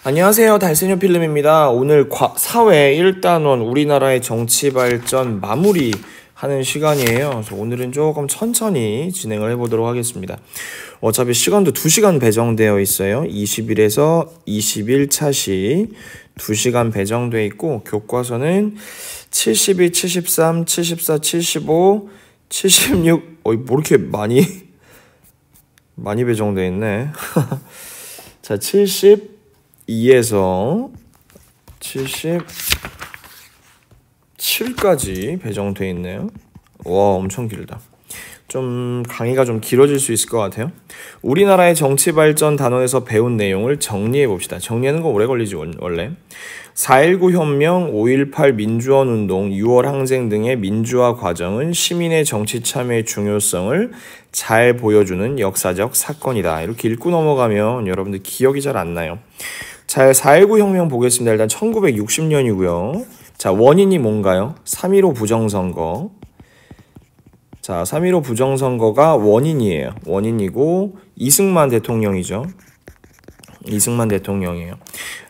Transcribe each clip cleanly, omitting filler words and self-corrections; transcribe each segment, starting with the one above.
안녕하세요, 달세뇨 필름입니다. 오늘 사회 1단원 우리나라의 정치 발전 마무리 하는 시간이에요. 그래서 오늘은 조금 천천히 진행을 해보도록 하겠습니다. 어차피 시간도 2시간 배정되어 있어요. 20일에서 21차시 2시간 배정되어 있고, 교과서는 72, 73, 74, 75, 76, 뭐 이렇게 많이 배정되어 있네. 자, 72에서 77까지 배정되어 있네요. 와, 엄청 길다. 좀 강의가 좀 길어질 수 있을 것 같아요. 우리나라의 정치 발전 단원에서 배운 내용을 정리해 봅시다. 정리하는 거 오래 걸리지 원래. 4.19 혁명, 5.18 민주화 운동, 6월 항쟁 등의 민주화 과정은 시민의 정치 참여의 중요성을 잘 보여주는 역사적 사건이다. 이렇게 읽고 넘어가면 여러분들 기억이 잘 안 나요. 자, 4.19 혁명 보겠습니다. 일단 1960년이고요. 자, 원인이 뭔가요? 3.15 부정선거. 자, 3.15 부정선거가 원인이에요. 원인이고, 이승만 대통령이죠. 이승만 대통령이에요.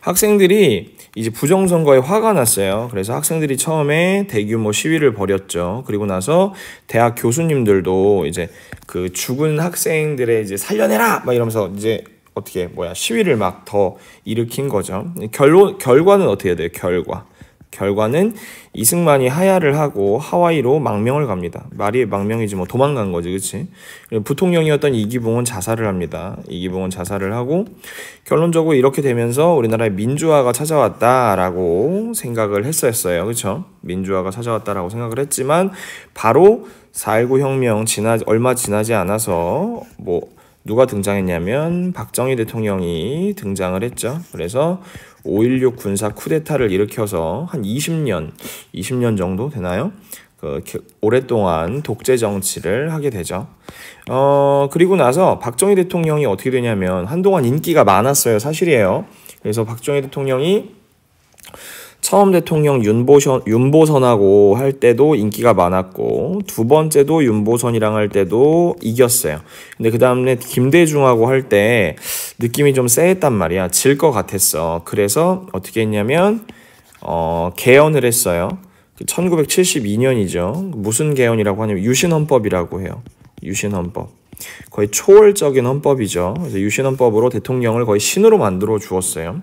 학생들이 이제 부정선거에 화가 났어요. 그래서 학생들이 처음에 대규모 시위를 벌였죠. 그리고 나서 대학 교수님들도 이제 그 죽은 학생들의 이제 살려내라! 막 이러면서 이제 시위를 막 더 일으킨 거죠. 결과는 어떻게 돼요? 결과는 이승만이 하야를 하고 하와이로 망명을 갑니다. 말이 망명이지 뭐 도망간 거지, 그치? 부통령이었던 이기붕은 자살을 합니다. 이기붕은 자살을 하고 결론적으로 이렇게 되면서 우리나라의 민주화가 찾아왔다라고 생각을 했었어요. 그쵸? 민주화가 찾아왔다라고 생각을 했지만 바로 4.19 혁명 얼마 지나지 않아서 누가 등장했냐면 박정희 대통령이 등장을 했죠. 그래서 5.16 군사 쿠데타를 일으켜서 한 20년 정도 되나요? 오랫동안 독재 정치를 하게 되죠. 그리고 나서 박정희 대통령이 어떻게 되냐면 한동안 인기가 많았어요. 사실이에요. 그래서 박정희 대통령이 처음 대통령 윤보선하고 할 때도 인기가 많았고, 두 번째도 윤보선이랑 할 때도 이겼어요. 근데 그 다음에 김대중하고 할 때 느낌이 좀 쎄했단 말이야. 질 것 같았어. 그래서 어떻게 했냐면 개헌을 했어요. 1972년이죠. 무슨 개헌이라고 하냐면 유신헌법이라고 해요. 유신헌법. 거의 초월적인 헌법이죠. 그래서 유신헌법으로 대통령을 거의 신으로 만들어 주었어요.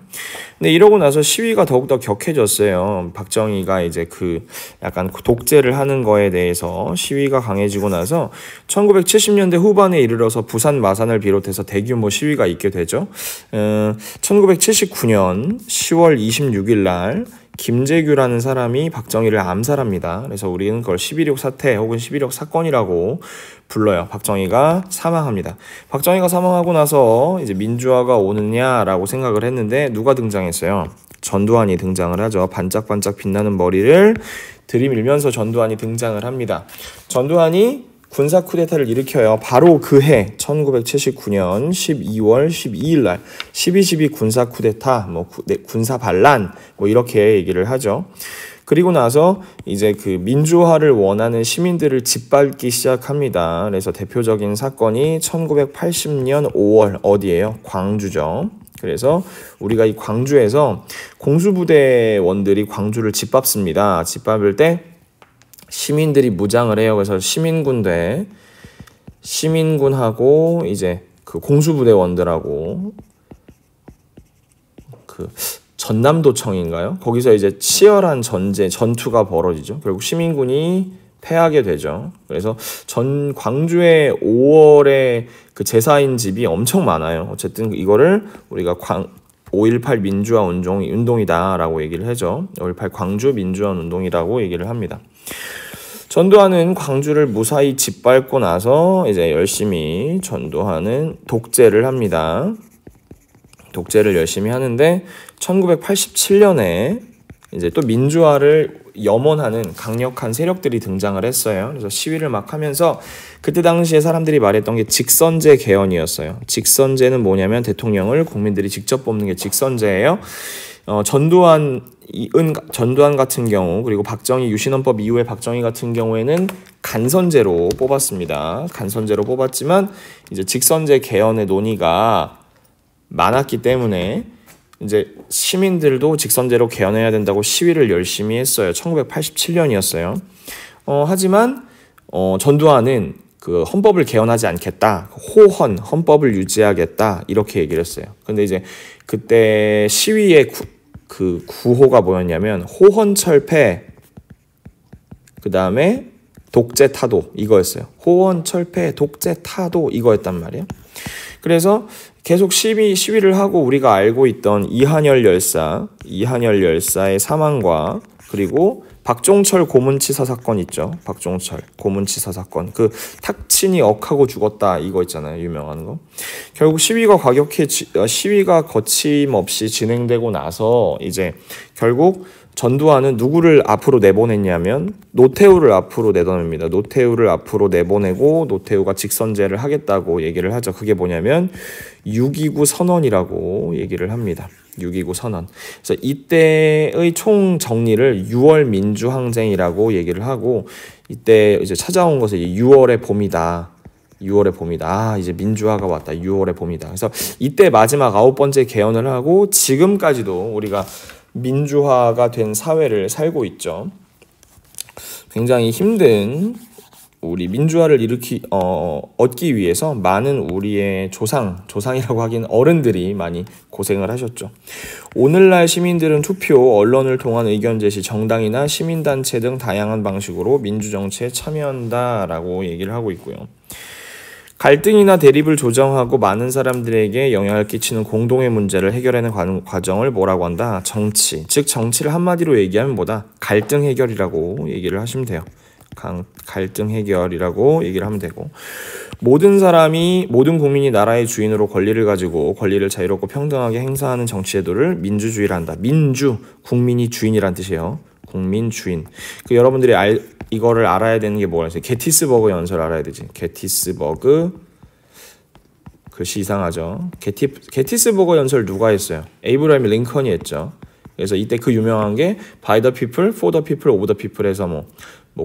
근데 이러고 나서 시위가 더욱더 격해졌어요. 박정희가 이제 약간 독재를 하는 거에 대해서 시위가 강해지고 나서 1970년대 후반에 이르러서 부산 마산을 비롯해서 대규모 시위가 있게 되죠. 1979년 10월 26일 날 김재규라는 사람이 박정희를 암살합니다. 그래서 우리는 그걸 11.6 사태 혹은 11.6 사건이라고 불러요. 박정희가 사망합니다. 박정희가 사망하고 나서 이제 민주화가 오느냐라고 생각을 했는데 누가 등장했어요? 전두환이 등장을 하죠. 반짝반짝 빛나는 머리를 들이밀면서 전두환이 등장을 합니다. 전두환이 군사 쿠데타를 일으켜요. 바로 그 해 1979년 12월 12일 날 12.12 군사 쿠데타, 군사 반란 이렇게 얘기를 하죠. 그리고 나서 이제 민주화를 원하는 시민들을 짓밟기 시작합니다. 그래서 대표적인 사건이 1980년 5월 어디예요? 광주죠. 그래서 우리가 이 광주에서 공수부대원들이 광주를 짓밟습니다. 짓밟을 때 시민들이 무장을 해요. 그래서 시민군하고 이제 공수부대원들하고 전남도청인가요? 거기서 이제 치열한 전투가 벌어지죠. 결국 시민군이 패하게 되죠. 그래서 광주의 5월에 제사인 집이 엄청 많아요. 어쨌든 이거를 우리가 5.18 민주화 운동이다라고 얘기를 하죠. 5.18 광주 민주화 운동이라고 얘기를 합니다. 전두환은 광주를 무사히 짓밟고 나서 이제 열심히 전두환은 독재를 합니다. 독재를 열심히 하는데 1987년에 이제 또 민주화를 염원하는 강력한 세력들이 등장을 했어요. 그래서 시위를 막 하면서 그때 당시에 사람들이 말했던 게 직선제 개헌이었어요. 직선제는 뭐냐면 대통령을 국민들이 직접 뽑는 게 직선제예요. 전두환 전두환 같은 경우, 그리고 박정희 유신헌법 이후에 박정희 같은 경우에는 간선제로 뽑았습니다. 간선제로 뽑았지만 이제 직선제 개헌의 논의가 많았기 때문에 이제 시민들도 직선제로 개헌해야 된다고 시위를 열심히 했어요. 1987년이었어요. 하지만 전두환은 그 헌법을 개헌하지 않겠다, 호헌 헌법을 유지하겠다 이렇게 얘기를 했어요. 근데 이제 그때 시위의 그 구호가 뭐였냐면 호헌 철폐, 그 다음에 독재 타도 이거였어요. 호헌 철폐, 독재 타도 이거였단 말이에요. 그래서 계속 시위를 하고 우리가 알고 있던 이한열 열사의 사망과 그리고 박종철 고문치사 사건 있죠. 박종철 고문치사 사건. 그 탁친이 억하고 죽었다 이거 있잖아요. 유명한 거. 결국 시위가 거침없이 진행되고 나서 이제 결국 전두환은 누구를 앞으로 내보냈냐면 노태우를 앞으로 내보냅니다. 노태우를 앞으로 내보내고 노태우가 직선제를 하겠다고 얘기를 하죠. 그게 뭐냐면 6.29 선언이라고 얘기를 합니다. 6.29 선언. 그래서 이때의 총 정리를 6월 민주항쟁이라고 얘기를 하고, 이때 이제 찾아온 것은 6월의 봄이다. 6월의 봄이다. 아, 이제 민주화가 왔다. 6월의 봄이다. 그래서 이때 마지막 9번째 개헌을 하고 지금까지도 우리가 민주화가 된 사회를 살고 있죠. 굉장히 힘든 우리 민주화를 얻기 위해서 많은 우리의 조상이라고 하기는 어른들이 많이 고생을 하셨죠. 오늘날 시민들은 투표, 언론을 통한 의견 제시, 정당이나 시민단체 등 다양한 방식으로 민주정치에 참여한다라고 얘기를 하고 있고요. 갈등이나 대립을 조정하고 많은 사람들에게 영향을 끼치는 공동의 문제를 해결하는 과정을 뭐라고 한다? 정치. 즉 정치를 한마디로 얘기하면 뭐다? 갈등 해결이라고 얘기를 하시면 돼요. 갈등 해결이라고 얘기를 하면 되고, 모든 국민이 나라의 주인으로 권리를 가지고 권리를 자유롭고 평등하게 행사하는 정치제도를 민주주의라 한다. 민주, 국민이 주인이란 뜻이에요. 국민 주인. 여러분들이 이거를 알아야 되는 게 뭐라 했어요? 게티스버그 연설 알아야 되지. 게티스버그, 글씨 이상하죠. 게티스버그 연설 누가 했어요? 에이브라임 링컨이 했죠. 그래서 이때 그 유명한 게 by the people, for the people, of the people에서 뭐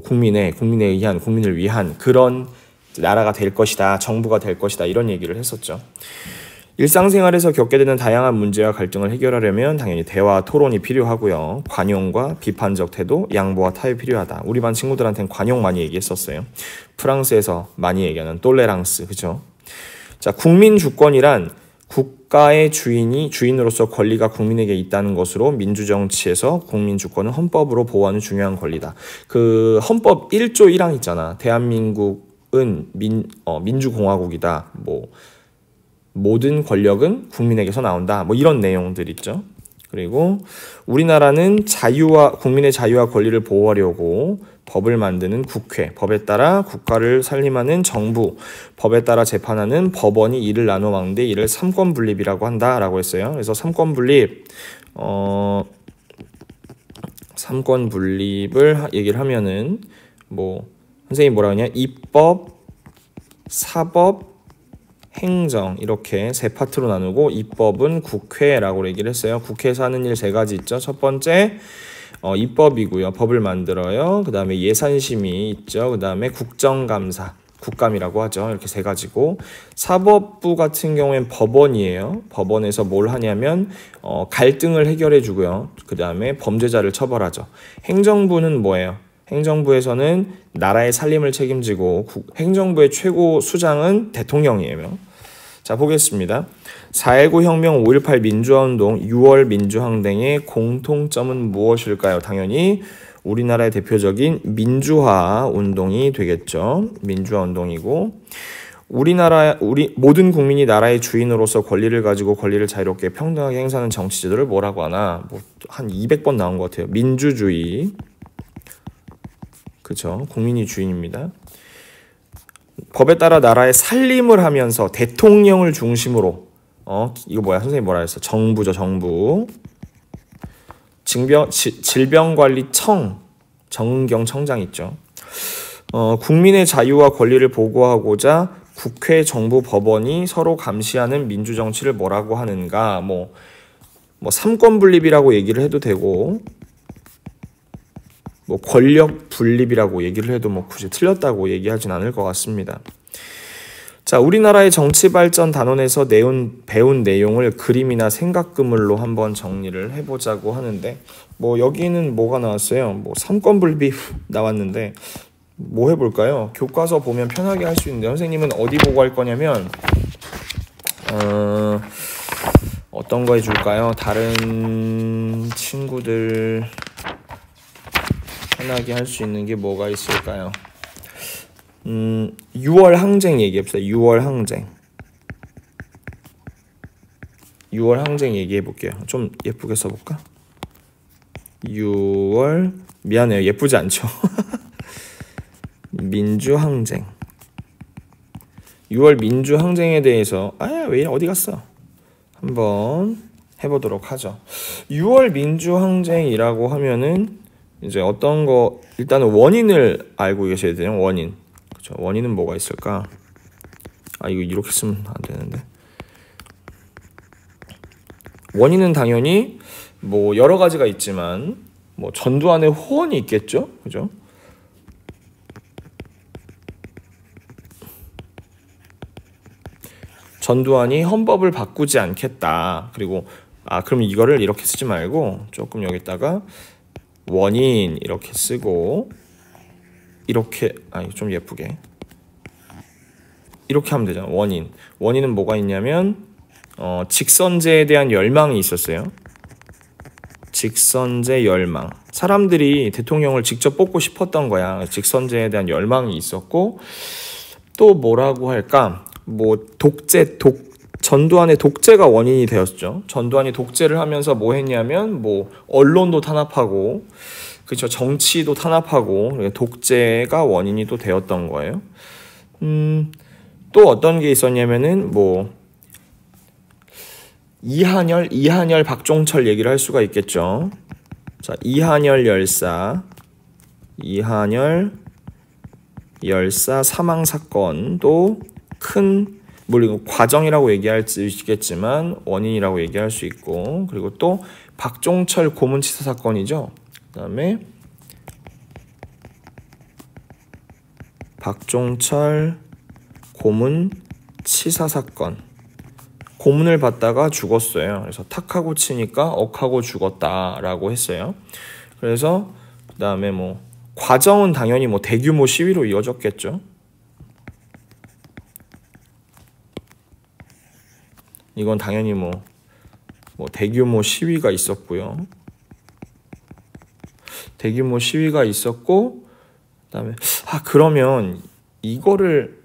국민에 의한, 국민을 위한 그런 나라가 될 것이다, 정부가 될 것이다 이런 얘기를 했었죠. 일상생활에서 겪게 되는 다양한 문제와 갈등을 해결하려면 당연히 대화, 토론이 필요하고요. 관용과 비판적 태도, 양보와 타협이 필요하다. 우리 반 친구들한테는 관용 많이 얘기했었어요. 프랑스에서 많이 얘기하는 똘레랑스, 그죠? 자, 국민 주권이란 국가의 주인으로서 권리가 국민에게 있다는 것으로 민주정치에서 국민 주권은 헌법으로 보호하는 중요한 권리다. 그 헌법 1조 1항 있잖아. 대한민국은 민주공화국이다. 모든 권력은 국민에게서 나온다. 이런 내용들 있죠. 그리고 우리나라는 국민의 자유와 권리를 보호하려고 법을 만드는 국회, 법에 따라 국가를 살림하는 정부, 법에 따라 재판하는 법원이 이를 나눠 막는데 이를 삼권분립이라고 한다라고 했어요. 그래서 삼권분립을 얘기를 하면은 선생님이 뭐라 하냐? 입법, 사법, 행정 이렇게 세 파트로 나누고, 입법은 국회라고 얘기를 했어요. 국회에서 하는 일 세 가지 있죠. 첫 번째 입법이고요. 법을 만들어요. 그 다음에 예산심의 있죠. 그 다음에 국정감사, 국감이라고 하죠. 이렇게 세 가지고, 사법부 같은 경우엔 법원이에요. 법원에서 뭘 하냐면 갈등을 해결해 주고요. 그 다음에 범죄자를 처벌하죠. 행정부는 뭐예요? 행정부에서는 나라의 살림을 책임지고 행정부의 최고 수장은 대통령이에요. 자, 보겠습니다. 4.19 혁명, 5.18 민주화운동, 6월 민주항쟁의 공통점은 무엇일까요? 당연히 우리나라의 대표적인 민주화 운동이 되겠죠. 민주화 운동이고, 모든 국민이 나라의 주인으로서 권리를 가지고 권리를 자유롭게 평등하게 행사하는 정치제도를 뭐라고 하나? 한 200번 나온 것 같아요. 민주주의. 그렇죠. 국민이 주인입니다. 법에 따라 나라의 살림을 하면서 대통령을 중심으로 이거 뭐야? 선생님 뭐라 했어? 정부죠, 정부. 질병관리청, 정은경청장 있죠. 국민의 자유와 권리를 보호하고자 국회, 정부, 법원이 서로 감시하는 민주정치를 뭐라고 하는가? 뭐 삼권 분립이라고 얘기를 해도 되고 뭐 권력 분립이라고 얘기를 해도 뭐 굳이 틀렸다고 얘기하진 않을 것 같습니다. 자, 우리나라의 정치 발전 단원에서 배운 내용을 그림이나 생각그물로 한번 정리를 해보자고 하는데, 뭐 여기는 뭐가 나왔어요? 뭐 삼권 분립이 나왔는데 뭐 해볼까요? 교과서 보면 편하게 할 수 있는데 선생님은 어디 보고 할 거냐면 어떤 거 해줄까요? 다른 친구들 편하게 할 수 있는 게 뭐가 있을까요? 6월 항쟁 얘기해봅시다. 6월 항쟁. 6월 항쟁 얘기해볼게요. 좀 예쁘게 써볼까? 6월 미안해요. 예쁘지 않죠? 민주항쟁. 6월 민주항쟁에 대해서 왜 어디 갔어? 한번 해보도록 하죠. 6월 민주항쟁이라고 하면은 이제 어떤 거 일단은 원인을 알고 계셔야 돼요. 원인. 그렇죠. 원인은 뭐가 있을까? 이거 이렇게 쓰면 안 되는데. 원인은 당연히 뭐 여러 가지가 있지만 뭐 전두환의 호언이 있겠죠. 그죠? 전두환이 헌법을 바꾸지 않겠다. 그리고 그럼 이거를 이렇게 쓰지 말고 조금 여기다가 원인 이렇게 쓰고 이렇게 좀 예쁘게 이렇게 하면 되잖아. 원인은 뭐가 있냐면 직선제에 대한 열망이 있었어요. 직선제 열망. 사람들이 대통령을 직접 뽑고 싶었던 거야. 직선제에 대한 열망이 있었고 또 뭐라고 할까? 뭐 전두환의 독재가 원인이 되었죠. 전두환이 독재를 하면서 뭐 했냐면 뭐 언론도 탄압하고 그렇죠. 정치도 탄압하고 독재가 원인이 또 되었던 거예요. 또 어떤 게 있었냐면은 뭐 이한열 박종철 얘기를 할 수가 있겠죠. 자, 이한열 열사 사망 사건도 큰 물론 과정이라고 얘기할 수 있겠지만 원인이라고 얘기할 수 있고, 그리고 또 박종철 고문치사 사건이죠. 그다음에 박종철 고문치사 사건. 고문을 받다가 죽었어요. 그래서 탁하고 치니까 억하고 죽었다라고 했어요. 그래서 그다음에 뭐 과정은 당연히 뭐 대규모 시위로 이어졌겠죠. 이건 당연히 뭐 대규모 시위가 있었고요. 대규모 시위가 있었고, 그다음에 그러면 이거를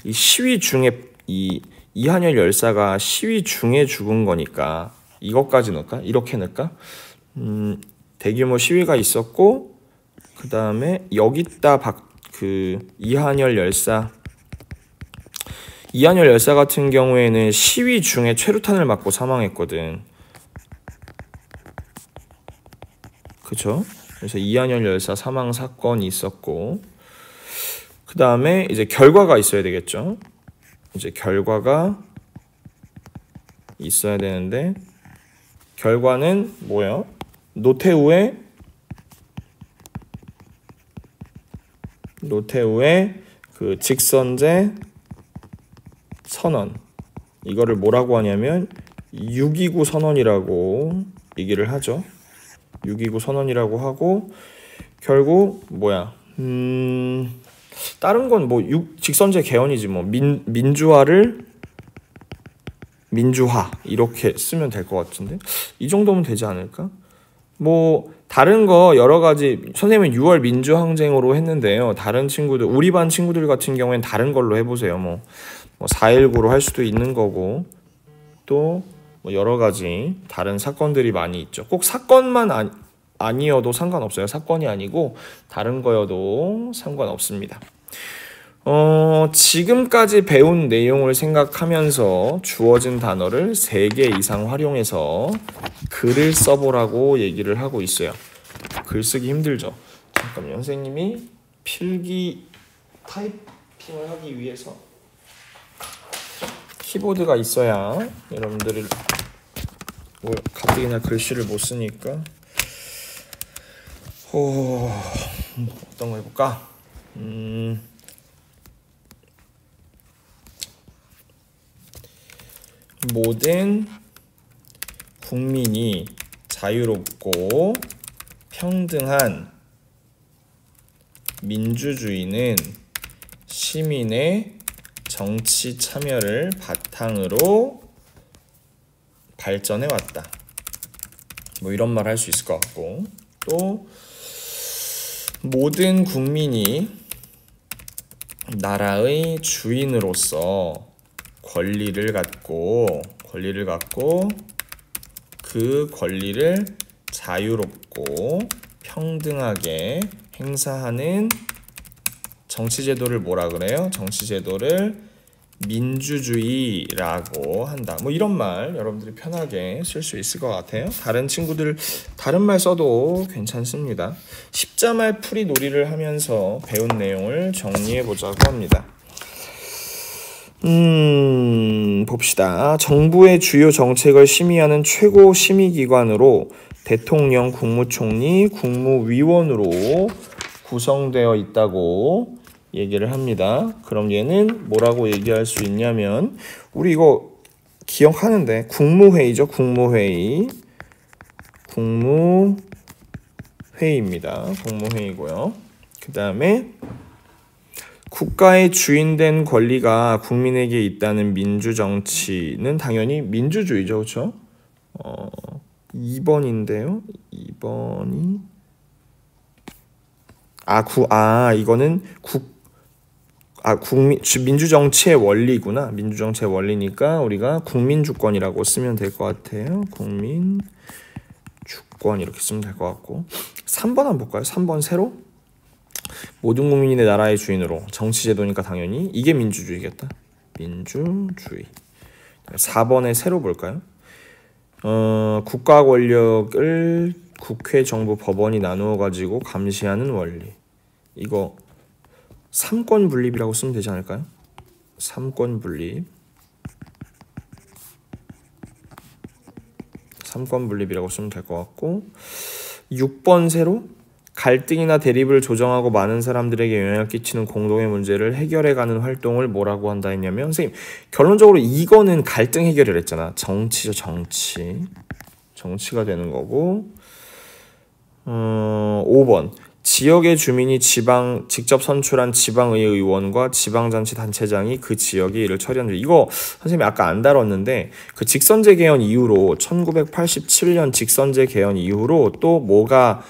이 시위 중에 이 이한열 열사가 시위 중에 죽은 거니까 이것까지 넣을까? 이렇게 넣을까? 대규모 시위가 있었고, 그다음에 여기다 이한열 열사 같은 경우에는 시위 중에 최루탄을 맞고 사망했거든. 그쵸? 그래서 이한열 열사 사망 사건이 있었고, 그 다음에 이제 결과가 있어야 되겠죠. 이제 결과가 있어야 되는데, 결과는 뭐예요? 노태우의 그 직선제 선언, 이거를 뭐라고 하냐면 6.29 선언이라고 얘기를 하죠. 6.29 선언이라고 하고, 결국 뭐야? 다른 건 뭐 직선제 개헌이지 뭐. 민주화 이렇게 쓰면 될 것 같은데, 이 정도면 되지 않을까? 뭐 다른 거 여러 가지, 선생님은 6월 민주항쟁으로 했는데요. 다른 친구들, 우리 반 친구들 같은 경우에는 다른 걸로 해보세요. 뭐 4.19로 할 수도 있는 거고, 또 뭐 여러 가지 다른 사건들이 많이 있죠. 꼭 사건만 아니어도 상관없어요. 사건이 아니고 다른 거여도 상관없습니다. 지금까지 배운 내용을 생각하면서 주어진 단어를 3개 이상 활용해서 글을 써보라고 얘기를 하고 있어요. 글쓰기 힘들죠? 잠깐만요. 선생님이 필기 타이핑을 하기 위해서 키보드가 있어야 여러분들이 뭐 가뜩이나 글씨를 못 쓰니까 어떤 거 해볼까? 모든 국민이 자유롭고 평등한 민주주의는 시민의 정치 참여를 바탕으로 발전해 왔다. 뭐 이런 말 할 수 있을 것 같고, 또 모든 국민이 나라의 주인으로서 권리를 갖고 그 권리를 자유롭고 평등하게 행사하는 정치제도를 뭐라 그래요? 정치제도를 민주주의라고 한다. 뭐 이런 말 여러분들이 편하게 쓸 수 있을 것 같아요. 다른 친구들 다른 말 써도 괜찮습니다. 십자말 풀이 놀이를 하면서 배운 내용을 정리해 보자고 합니다. 봅시다. 정부의 주요 정책을 심의하는 최고 심의기관으로 대통령, 국무총리, 국무위원으로 구성되어 있다고 얘기를 합니다. 그럼 얘는 뭐라고 얘기할 수 있냐면, 우리 이거 기억하는데 국무회의죠. 국무회의입니다. 국무회의고요. 그 다음에 국가의 주인된 권리가 국민에게 있다는 민주정치는 당연히 민주주의죠. 그렇죠? 2번인데요. 2번이 이거는 민주정치의 원리구나. 민주정치의 원리니까 우리가 국민주권이라고 쓰면 될 것 같아요. 국민주권 이렇게 쓰면 될 것 같고, 3번 한번 볼까요? 3번 세로 모든 국민이 나라의 주인으로, 정치제도니까 당연히 이게 민주주의겠다. 민주주의. 4번의 세로 볼까요? 국가 권력을 국회, 정부, 법원이 나누어 가지고 감시하는 원리. 이거 삼권 분립이라고 쓰면 되지 않을까요? 삼권 분립이라고 쓰면 될 것 같고, 6번 세로 갈등이나 대립을 조정하고 많은 사람들에게 영향을 끼치는 공동의 문제를 해결해가는 활동을 뭐라고 한다 했냐면, 선생님 결론적으로 이거는 갈등 해결을 했잖아. 정치죠. 정치가 되는 거고, 5번 지역의 주민이 직접 선출한 지방의 의원과 지방자치단체장이 그 지역의 일을 처리하는 일. 이거 선생님이 아까 안 다뤘는데, 그 직선제 개헌 이후로 1987년 직선제 개헌 이후로 또 뭐가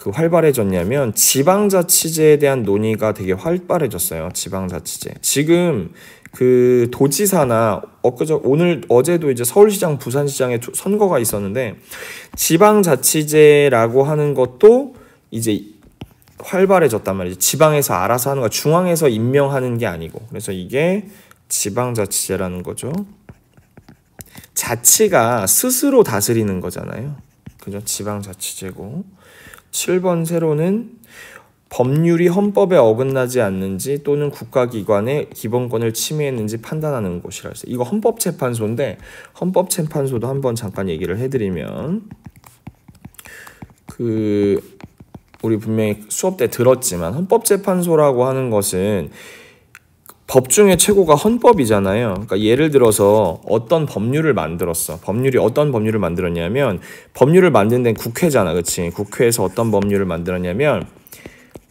활발해졌냐면, 지방자치제에 대한 논의가 되게 활발해졌어요. 지방자치제. 지금 그 도지사나 어제도 이제 서울시장, 부산시장에 선거가 있었는데, 지방자치제라고 하는 것도 이제 활발해졌단 말이지. 지방에서 알아서 하는 거, 중앙에서 임명하는 게 아니고. 그래서 이게 지방자치제라는 거죠. 자치가 스스로 다스리는 거잖아요. 그죠? 지방자치제고. 7번 세로는 법률이 헌법에 어긋나지 않는지 또는 국가기관의 기본권을 침해했는지 판단하는 곳이라 해서, 이거 헌법재판소인데, 헌법재판소도 한번 잠깐 얘기를 해드리면, 우리 분명히 수업 때 들었지만, 헌법재판소라고 하는 것은 법 중에 최고가 헌법이잖아요. 그러니까 예를 들어서 어떤 법률을 만들었어. 어떤 법률을 만들었냐면, 법률을 만든 데는 국회잖아. 그치? 국회에서 어떤 법률을 만들었냐면,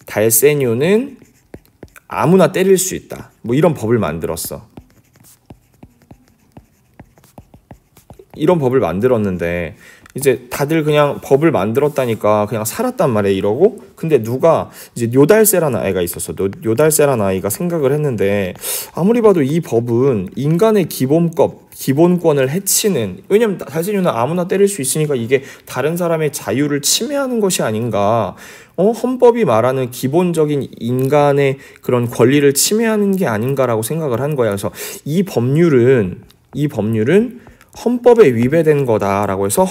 달세뇨는 아무나 때릴 수 있다. 뭐 이런 법을 만들었어. 이런 법을 만들었는데, 이제 다들 그냥 법을 만들었다니까 그냥 살았단 말이야, 이러고. 근데 누가 이제 요달세라는 아이가 있었어. 요달세라는 아이가 생각을 했는데, 아무리 봐도 이 법은 인간의 기본권을 해치는, 왜냐면 달세뇨는 아무나 때릴 수 있으니까 이게 다른 사람의 자유를 침해하는 것이 아닌가. 헌법이 말하는 기본적인 인간의 그런 권리를 침해하는 게 아닌가라고 생각을 한 거야. 그래서 이 법률은 헌법에 위배된 거다라고 해서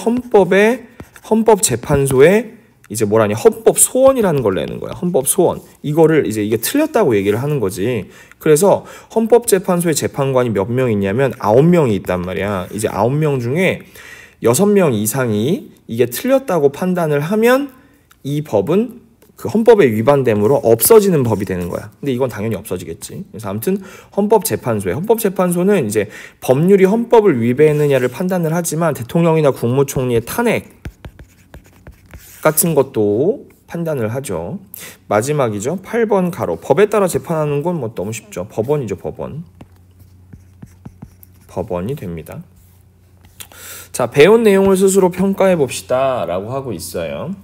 헌법재판소에 이제 헌법 소원이라는 걸 내는 거야. 헌법 소원. 이거를 이게 틀렸다고 얘기를 하는 거지. 그래서 헌법재판소의 재판관이 몇 명 있냐면 9명이 있단 말이야. 이제 9명 중에 6명 이상이 이게 틀렸다고 판단을 하면 이 법은 그 헌법에 위반됨으로 없어지는 법이 되는 거야. 근데 이건 당연히 없어지겠지. 그래서 아무튼 헌법재판소는 이제 법률이 헌법을 위배했느냐를 판단을 하지만 대통령이나 국무총리의 탄핵 같은 것도 판단을 하죠. 마지막이죠. 8번 가로. 법에 따라 재판하는 건 뭐 너무 쉽죠. 법원이죠, 법원. 법원이 됩니다. 자, 배운 내용을 스스로 평가해 봅시다 라고 하고 있어요.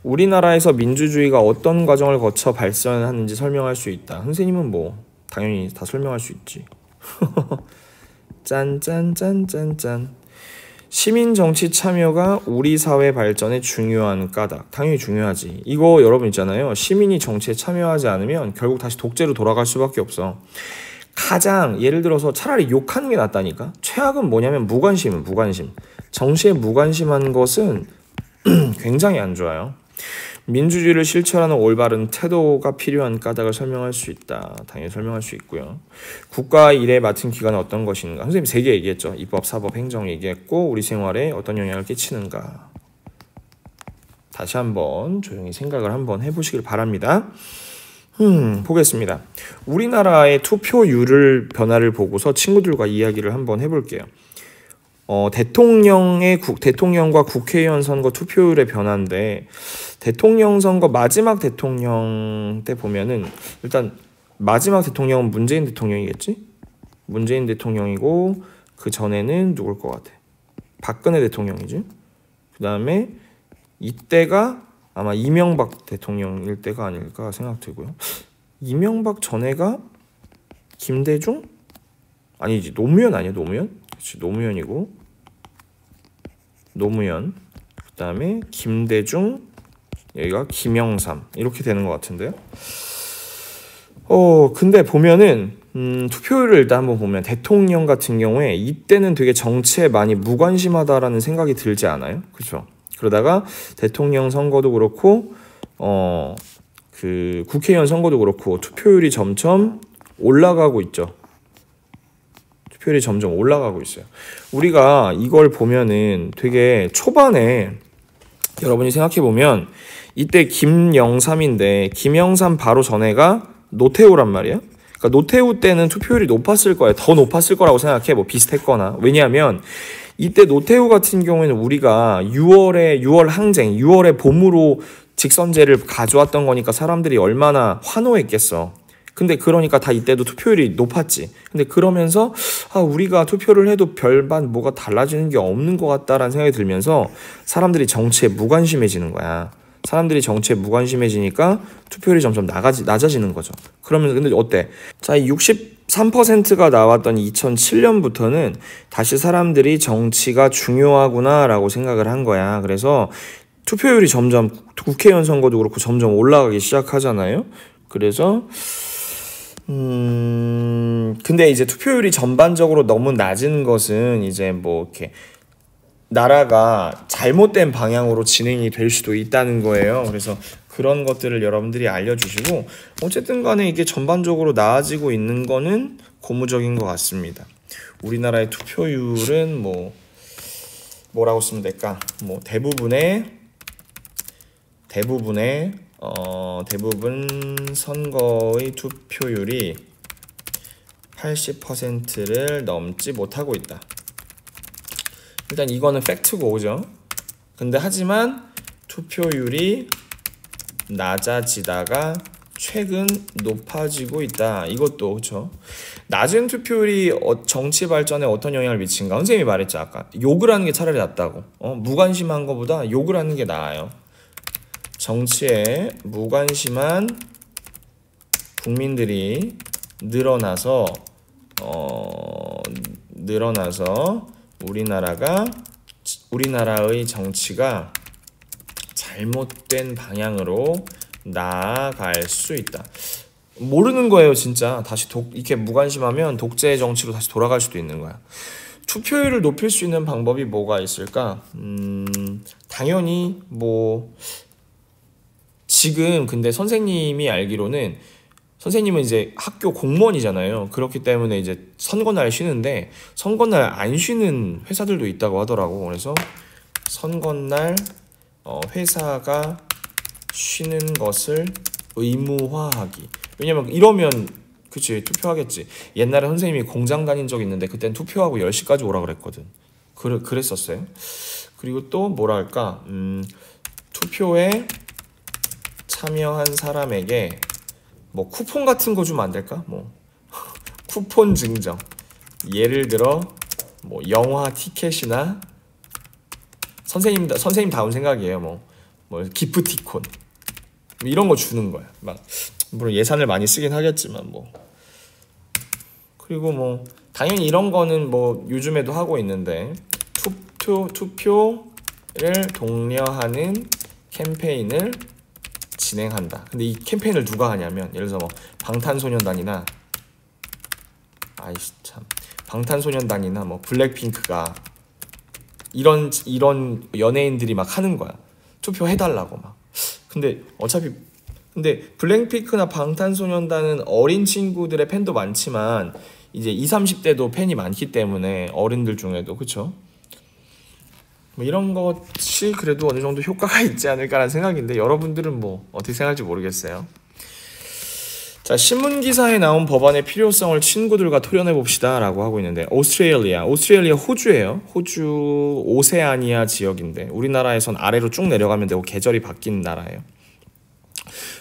우리나라에서 민주주의가 어떤 과정을 거쳐 발전하는지 설명할 수 있다. 선생님은 뭐 당연히 다 설명할 수 있지. 짠짠짠짠짠. 시민 정치 참여가 우리 사회 발전에 중요한 까닭. 당연히 중요하지. 이거 여러분 있잖아요. 시민이 정치에 참여하지 않으면 결국 다시 독재로 돌아갈 수밖에 없어. 가장 예를 들어서 차라리 욕하는 게 낫다니까. 최악은 뭐냐면 무관심. 정치에 무관심한 것은 굉장히 안 좋아요. 민주주의를 실천하는 올바른 태도가 필요한 까닭을 설명할 수 있다. 당연히 설명할 수 있고요. 국가 일에 맡은 기관은 어떤 것인가. 선생님 3개 얘기했죠. 입법, 사법, 행정 얘기했고 우리 생활에 어떤 영향을 끼치는가. 다시 한번 조용히 생각을 한번 해보시길 바랍니다. 보겠습니다. 우리나라의 투표율을 변화를 보고서 친구들과 이야기를 한번 해볼게요. 대통령과 국회의원 선거 투표율의 변화인데 대통령 선거 마지막 대통령 때 보면은 일단 마지막 대통령은 문재인 대통령이겠지? 문재인 대통령이고 그 전에는 누굴 것 같아? 박근혜 대통령이지? 그 다음에 이때가 아마 이명박 대통령일 때가 아닐까 생각되고요. 이명박 전에가 김대중? 아니지, 노무현 아니야? 노무현? 그렇지, 노무현이고 노무현, 그 다음에 김대중, 여기가 김영삼 이렇게 되는 것 같은데요. 근데 보면은 투표율을 일단 한번 보면 대통령 같은 경우에 이때는 되게 정치에 많이 무관심하다라는 생각이 들지 않아요? 그렇죠? 그러다가 대통령 선거도 그렇고 그 국회의원 선거도 그렇고 투표율이 점점 올라가고 있죠. 투표율이 점점 올라가고 있어요. 우리가 이걸 보면은 되게 초반에 여러분이 생각해보면 이때 김영삼인데 김영삼 바로 전에가 노태우란 말이야. 그러니까 노태우 때는 투표율이 높았을 거예요. 더 높았을 거라고 생각해. 뭐 비슷했거나. 왜냐하면 이때 노태우 같은 경우에는 우리가 6월 항쟁, 6월의 봄으로 직선제를 가져왔던 거니까 사람들이 얼마나 환호했겠어. 근데 그러니까 다 이때도 투표율이 높았지. 근데 그러면서 우리가 투표를 해도 별반 뭐가 달라지는 게 없는 것 같다라는 생각이 들면서 사람들이 정치에 무관심해지는 거야. 사람들이 정치에 무관심해지니까 투표율이 점점 낮아지는 거죠. 그러면 근데 어때? 자, 63%가 나왔던 2007년부터는 다시 사람들이 정치가 중요하구나라고 생각을 한 거야. 그래서 투표율이 점점 국회의원 선거도 그렇고 점점 올라가기 시작하잖아요. 그래서 근데 이제 투표율이 전반적으로 너무 낮은 것은 이제 뭐 이렇게 나라가 잘못된 방향으로 진행이 될 수도 있다는 거예요. 그래서 그런 것들을 여러분들이 알려주시고 어쨌든 간에 이게 전반적으로 나아지고 있는 거는 고무적인 것 같습니다. 우리나라의 투표율은 뭐라고 쓰면 될까? 뭐 대부분 선거의 투표율이 80%를 넘지 못하고 있다. 일단 이거는 팩트고, 그죠? 근데 하지만 투표율이 낮아지다가 최근 높아지고 있다. 이것도 그렇죠. 낮은 투표율이 정치 발전에 어떤 영향을 미친가? 선생님이 말했죠, 아까. 욕을 하는 게 차라리 낫다고. 무관심한 것보다 욕을 하는 게 나아요. 정치에 무관심한 국민들이 늘어나서 우리나라의 정치가 잘못된 방향으로 나아갈 수 있다. 모르는 거예요, 진짜. 다시 이렇게 무관심하면 독재 정치로 다시 돌아갈 수도 있는 거야. 투표율을 높일 수 있는 방법이 뭐가 있을까? 당연히 지금 근데 선생님이 알기로는 선생님은 이제 학교 공무원이잖아요. 그렇기 때문에 이제 선거날 쉬는데 선거날 안 쉬는 회사들도 있다고 하더라고. 그래서 선거날 회사가 쉬는 것을 의무화하기. 왜냐면 이러면 그치 투표하겠지. 옛날에 선생님이 공장 다닌 적 있는데 그땐 투표하고 10시까지 오라 그랬거든. 그랬었어요. 그리고 또 뭐랄까 투표에 참여한 사람에게 뭐 쿠폰 같은 거 주면 안 될까? 뭐 쿠폰 증정. 예를 들어 뭐 영화 티켓이나 선생님다운 생각이에요. 뭐 기프티콘 뭐 이런 거 주는 거야. 막 물론 예산을 많이 쓰긴 하겠지만 뭐. 그리고 뭐 당연히 이런 거는 뭐 요즘에도 하고 있는데 투표를 독려하는 캠페인을 진행한다. 근데 이 캠페인을 누가 하냐면 예를 들어서 뭐 방탄소년단이나 방탄소년단이나 뭐 블랙핑크가 이런 연예인들이 막 하는 거야. 투표해달라고 막. 근데 블랙핑크나 방탄소년단은 어린 친구들의 팬도 많지만 이제 20, 30대도 팬이 많기 때문에 어른들 중에도 그쵸? 뭐 이런 것이 그래도 어느 정도 효과가 있지 않을까라는 생각인데 여러분들은 뭐 어떻게 생각할지 모르겠어요. 자, 신문기사에 나온 법안의 필요성을 친구들과 토론해 봅시다 라고 하고 있는데 오스트레일리아 호주예요. 호주 오세아니아 지역인데 우리나라에선 아래로 쭉 내려가면 되고 계절이 바뀐 나라예요.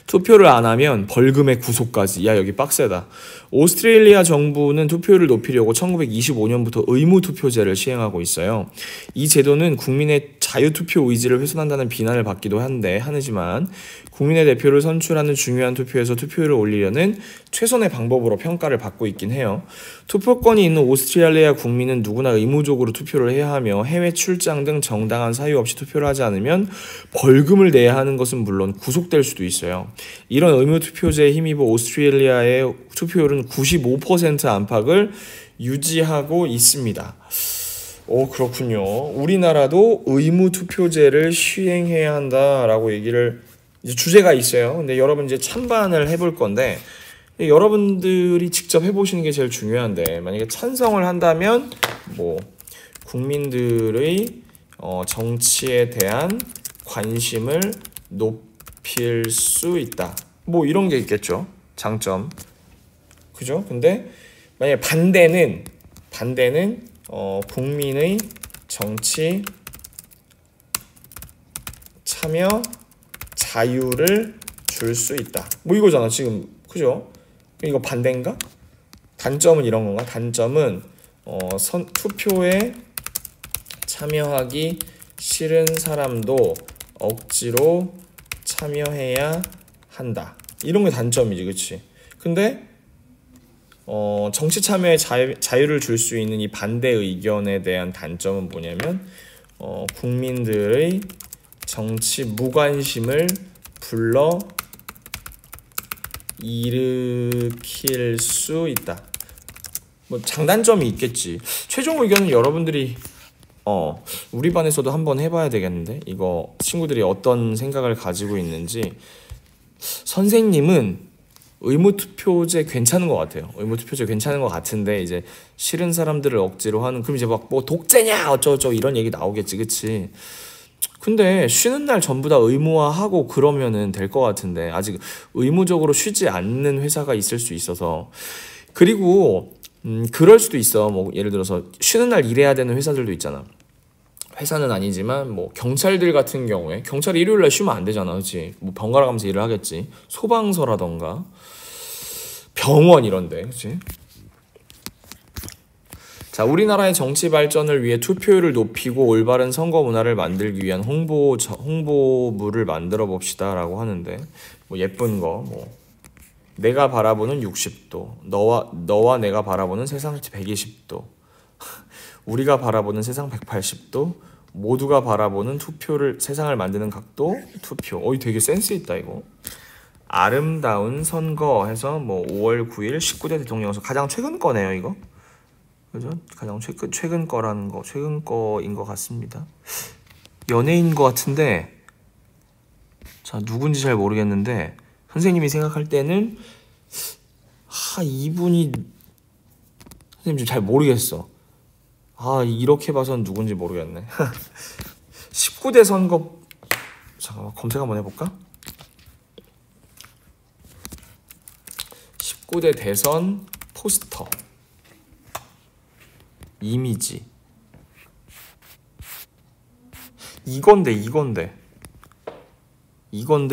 투표를 안 하면 벌금에 구속까지. 야, 여기 빡세다. 오스트레일리아 정부는 투표율을 높이려고 1925년부터 의무투표제를 시행하고 있어요. 이 제도는 국민의 자유투표 의지를 훼손한다는 비난을 받기도 하지만 국민의 대표를 선출하는 중요한 투표에서 투표율을 올리려는 최선의 방법으로 평가를 받고 있긴 해요. 투표권이 있는 오스트레일리아 국민은 누구나 의무적으로 투표를 해야 하며 해외 출장 등 정당한 사유 없이 투표를 하지 않으면 벌금을 내야 하는 것은 물론 구속될 수도 있어요. 이런 의무투표제에 힘입어 오스트레일리아의 투표율은 95% 안팎을 유지하고 있습니다. 오, 그렇군요. 우리나라도 의무투표제를 시행해야 한다라고 얘기를 이제 주제가 있어요. 근데 여러분 이제 찬반을 해볼 건데 여러분들이 직접 해보시는 게 제일 중요한데 만약에 찬성을 한다면 뭐 국민들의 정치에 대한 관심을 높일 수 있다. 뭐 이런 게 있겠죠. 장점. 그죠? 근데 만약에 반대는 국민의 정치 참여 자유를 줄 수 있다. 뭐 이거잖아 지금. 그죠? 이거 반대인가? 단점은 이런 건가? 단점은 투표에 참여하기 싫은 사람도 억지로 참여해야 한다. 이런 게 단점이지, 그치? 근데 정치 참여에 자유를 줄 수 있는 이 반대 의견에 대한 단점은 뭐냐면 국민들의 정치 무관심을 불러 일으킬 수 있다. 뭐 장단점이 있겠지. 최종 의견은 여러분들이 우리 반에서도 한번 해봐야 되겠는데 이거 친구들이 어떤 생각을 가지고 있는지. 선생님은 의무투표제 괜찮은 것 같아요. 의무투표제 괜찮은 것 같은데 이제 싫은 사람들을 억지로 하는 그럼 이제 막 뭐 독재냐 어쩌고저쩌고 이런 얘기 나오겠지, 그치? 근데 쉬는 날 전부 다 의무화하고 그러면은 될 것 같은데 아직 의무적으로 쉬지 않는 회사가 있을 수 있어서. 그리고 그럴 수도 있어. 뭐 예를 들어서 쉬는 날 일해야 되는 회사들도 있잖아. 회사는 아니지만 뭐 경찰들 같은 경우에 경찰이 일요일 날 쉬면 안 되잖아, 그렇지? 뭐 번갈아 가면서 일을 하겠지. 소방서라던가 병원 이런데, 그렇지? 자, 우리나라의 정치 발전을 위해 투표율을 높이고 올바른 선거 문화를 만들기 위한 홍보물을 만들어 봅시다 라고 하는데 뭐 예쁜 거, 뭐 내가 바라보는 60도, 너와 내가 바라보는 세상 120도, 우리가 바라보는 세상 180도, 모두가 바라보는 세상을 만드는 각도, 투표. 되게 센스 있다 이거. 아름다운 선거 해서 뭐 5월 9일 19대 대통령선 가장 최근 거네요 이거. 그죠? 가장 최근 거라는 거, 최근 거인 것 같습니다. 연예인 것 같은데, 자 누군지 잘 모르겠는데 선생님이 생각할 때는 이분이 선생님 지금 잘 모르겠어. 이렇게 봐선 누군지 모르겠네. 19대 선거 잠깐만 검색 한번 해볼까? 19대 대선 포스터 이미지 이건데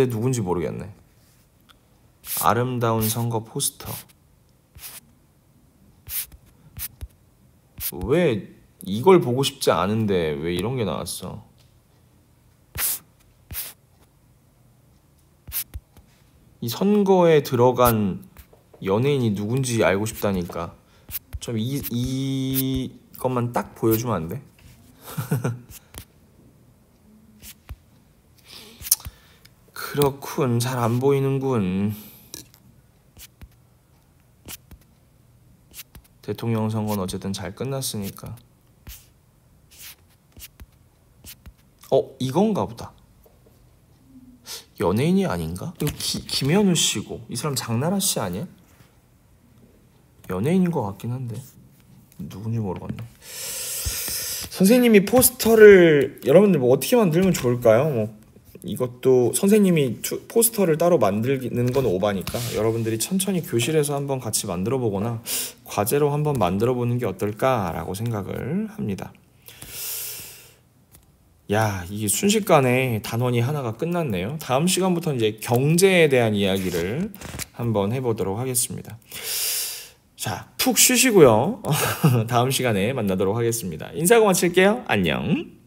누군지 모르겠네. 아름다운 선거 포스터. 왜 이걸 보고 싶지 않은데 왜 이런 게 나왔어? 이 선거에 들어간 연예인이 누군지 알고 싶다니까. 좀 이것만 딱 보여주면 안 돼? 그렇군. 잘 안 보이는군. 대통령 선거는 어쨌든 잘 끝났으니까. 이건가 보다. 연예인이 아닌가? 이거 김현우 씨고 이 사람 장나라 씨 아니야? 연예인인 것 같긴 한데 누군지 모르겠네. 선생님이 포스터를 여러분들 뭐 어떻게 만들면 좋을까요? 뭐 이것도 선생님이 포스터를 따로 만드는 건 오바니까 여러분들이 천천히 교실에서 한번 같이 만들어 보거나 과제로 한번 만들어 보는 게 어떨까라고 생각을 합니다. 야, 이게 순식간에 단원이 하나가 끝났네요. 다음 시간부터는 이제 경제에 대한 이야기를 한번 해보도록 하겠습니다. 자, 푹 쉬시고요. 다음 시간에 만나도록 하겠습니다. 인사하고 마칠게요. 안녕.